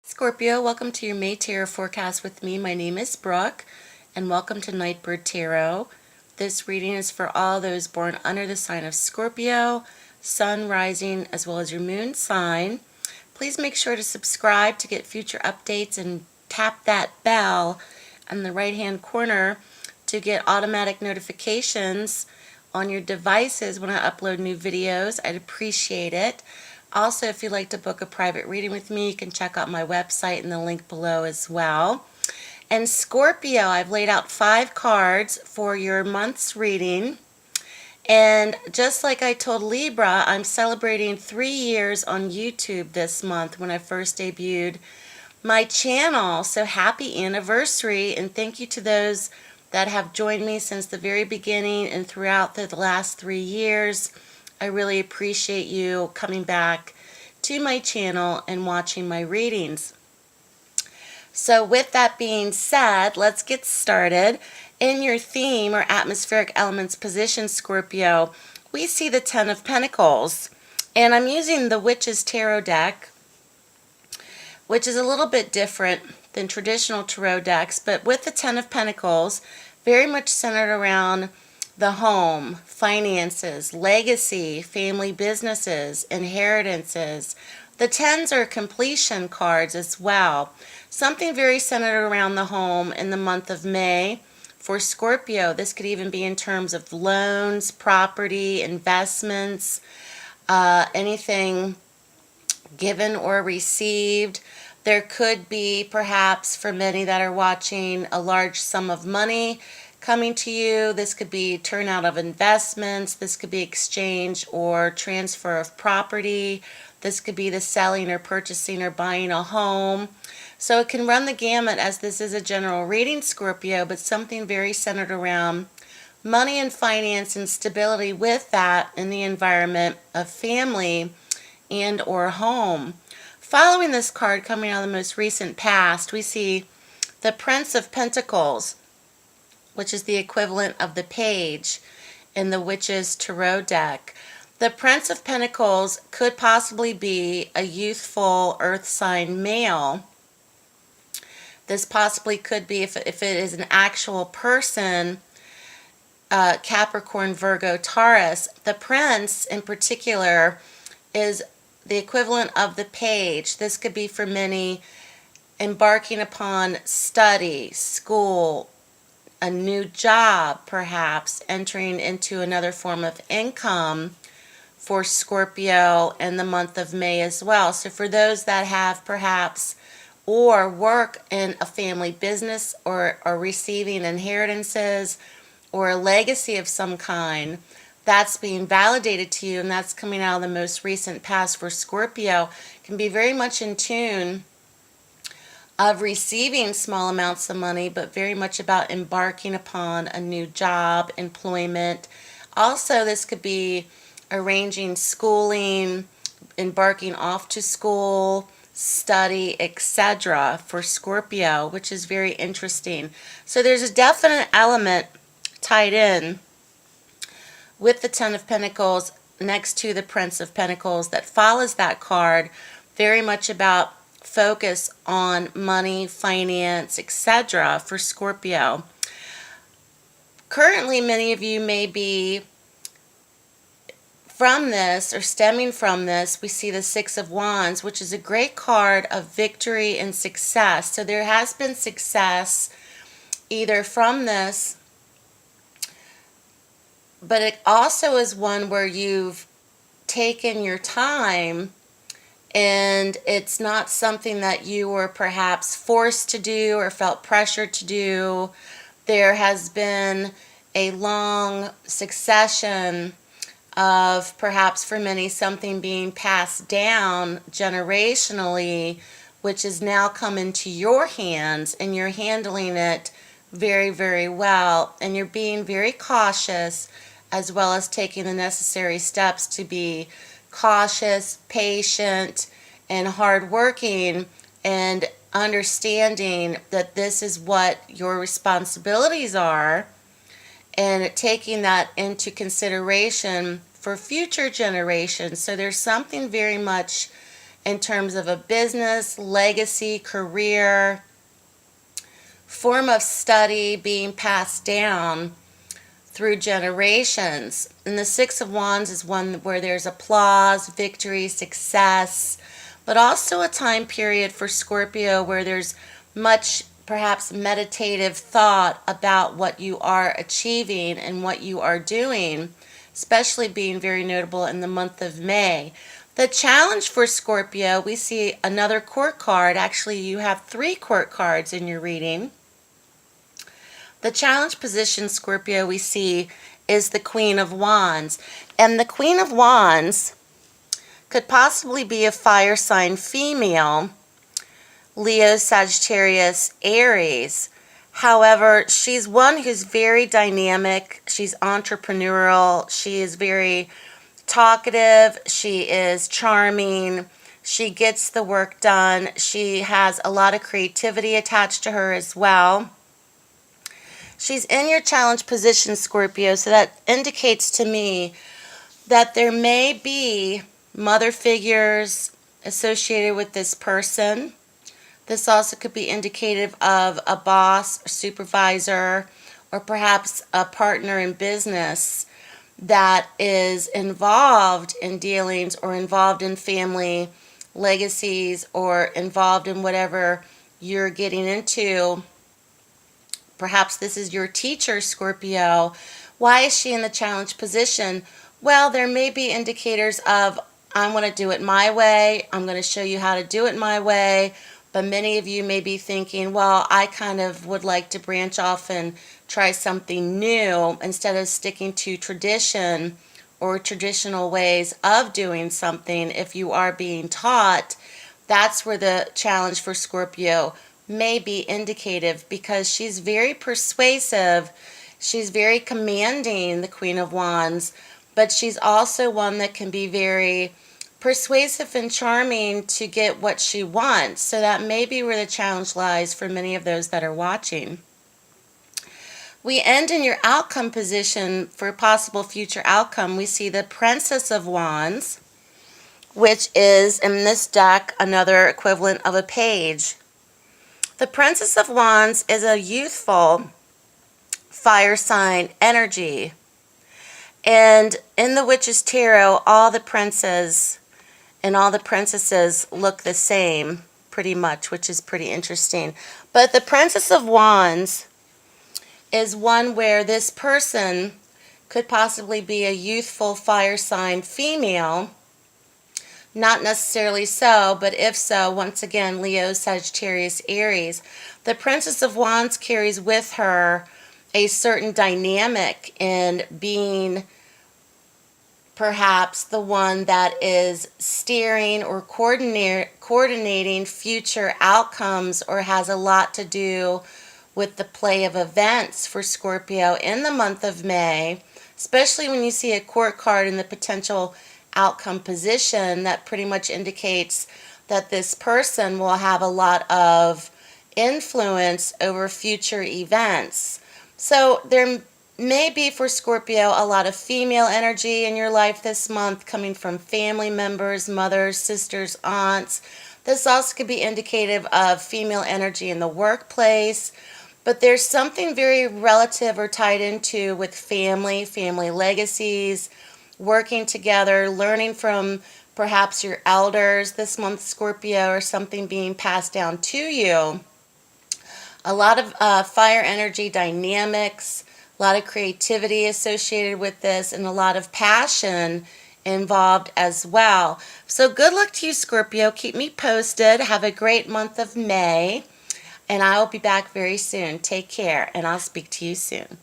Scorpio, welcome to your May Tarot forecast with me. My name is Brooke, and welcome to Nightbird Tarot. This reading is for all those born under the sign of Scorpio, Sun, Rising, as well as your Moon sign. Please make sure to subscribe to get future updates and tap that bell in the right-hand corner to get automatic notifications on your devices when I upload new videos. I'd appreciate it. Also, if you'd like to book a private reading with me, you can check out my website in the link below as well. And Scorpio, I've laid out 5 cards for your month's reading. And just like I told Libra, I'm celebrating 3 years on YouTube this month when I first debuted my channel. So happy anniversary, and thank you to those that have joined me since the very beginning and throughout the last 3 years. I really appreciate you coming back to my channel and watching my readings. So with that being said, let's get started. In your theme or atmospheric elements position, Scorpio, we see the Ten of Pentacles. And I'm using the Witch's Tarot deck, which is a little bit different than traditional tarot decks, but with the Ten of Pentacles, very much centered around the home, finances, legacy, family businesses, inheritances. The tens are completion cards as well. Something very centered around the home in the month of May. For Scorpio, this could even be in terms of loans, property, investments, anything given or received. There could be, perhaps for many that are watching, a large sum of money coming to you. This could be turnout of investments. This could be exchange or transfer of property. This could be the selling or purchasing or buying a home. So it can run the gamut, as this is a general reading, Scorpio, but something very centered around money and finance and stability with that in the environment of family and or home. Following this card coming out of the most recent past, we see the Prince of Pentacles, which is the equivalent of the page in the Witch's Tarot deck. The Prince of Pentacles could possibly be a youthful earth sign male. This possibly could be, if it is an actual person, Capricorn, Virgo, Taurus. The Prince in particular is the equivalent of the page. This could be for many embarking upon study, school, a new job, perhaps entering into another form of income for Scorpio in the month of May as well. So for those that have perhaps or work in a family business or are receiving inheritances or a legacy of some kind, that's being validated to you, and that's coming out of the most recent past for Scorpio, can be very much in tune of receiving small amounts of money, but very much about embarking upon a new job, employment. Also, this could be arranging schooling, embarking off to school, study, etc. for Scorpio, which is very interesting. So there's a definite element tied in with the Ten of Pentacles next to the Prince of Pentacles that follows that card, very much about focus on money, finance, etc. for Scorpio. Currently, many of you may be from this or stemming from this. We see the Six of Wands, which is a great card of victory and success. So there has been success either from this, but it also is one where you've taken your time and it's not something that you were perhaps forced to do or felt pressured to do. There has been a long succession of, perhaps for many, something being passed down generationally, which has now come into your hands, and you're handling it very, very well, and you're being very cautious, as well as taking the necessary steps to be cautious, patient, and hardworking, and understanding that this is what your responsibilities are, and taking that into consideration for future generations. So there's something very much in terms of a business, legacy, career, form of study being passed down through generations. And the Six of Wands is one where there's applause, victory, success, but also a time period for Scorpio where there's much perhaps meditative thought about what you are achieving and what you are doing, especially being very notable in the month of May. The challenge for Scorpio, we see another court card. Actually, you have 3 court cards in your reading. The challenge position, Scorpio, we see is the Queen of Wands. And the Queen of Wands could possibly be a fire sign female, Leo, Sagittarius, Aries. However, she's one who's very dynamic. She's entrepreneurial. She is very talkative. She is charming. She gets the work done. She has a lot of creativity attached to her as well. She's in your challenge position, Scorpio, so that indicates to me that there may be mother figures associated with this person. This also could be indicative of a boss, or supervisor, or perhaps a partner in business that is involved in dealings or involved in family legacies or involved in whatever you're getting into. Perhaps this is your teacher, Scorpio. Why is she in the challenge position? Well, there may be indicators of, I want to do it my way. I'm going to show you how to do it my way. But many of you may be thinking, well, I kind of would like to branch off and try something new instead of sticking to tradition or traditional ways of doing something. If you are being taught, that's where the challenge for Scorpio may be indicative, because she's very persuasive. She's very commanding, the Queen of Wands, but she's also one that can be very persuasive and charming to get what she wants. So that may be where the challenge lies for many of those that are watching. We end in your outcome position for possible future outcome. We see the Princess of Wands, which is in this deck another equivalent of a page. The Princess of Wands is a youthful fire sign energy. And in the Witch's Tarot, all the princes and all the princesses look the same, pretty much, which is pretty interesting. But the Princess of Wands is one where this person could possibly be a youthful fire sign female. Not necessarily so, but if so, once again, Leo, Sagittarius, Aries. The Princess of Wands carries with her a certain dynamic in being perhaps the one that is steering or coordinating future outcomes, or has a lot to do with the play of events for Scorpio in the month of May, especially when you see a court card in the potential outcome position. That pretty much indicates that this person will have a lot of influence over future events. So there may be for Scorpio a lot of female energy in your life this month, coming from family members, mothers, sisters, aunts. This also could be indicative of female energy in the workplace, but there's something very relative or tied into with family legacies, working together, learning from perhaps your elders this month, Scorpio, or something being passed down to you. A lot of fire energy dynamics, a lot of creativity associated with this, and a lot of passion involved as well. So good luck to you, Scorpio. Keep me posted. Have a great month of May, and I will be back very soon. Take care, and I'll speak to you soon.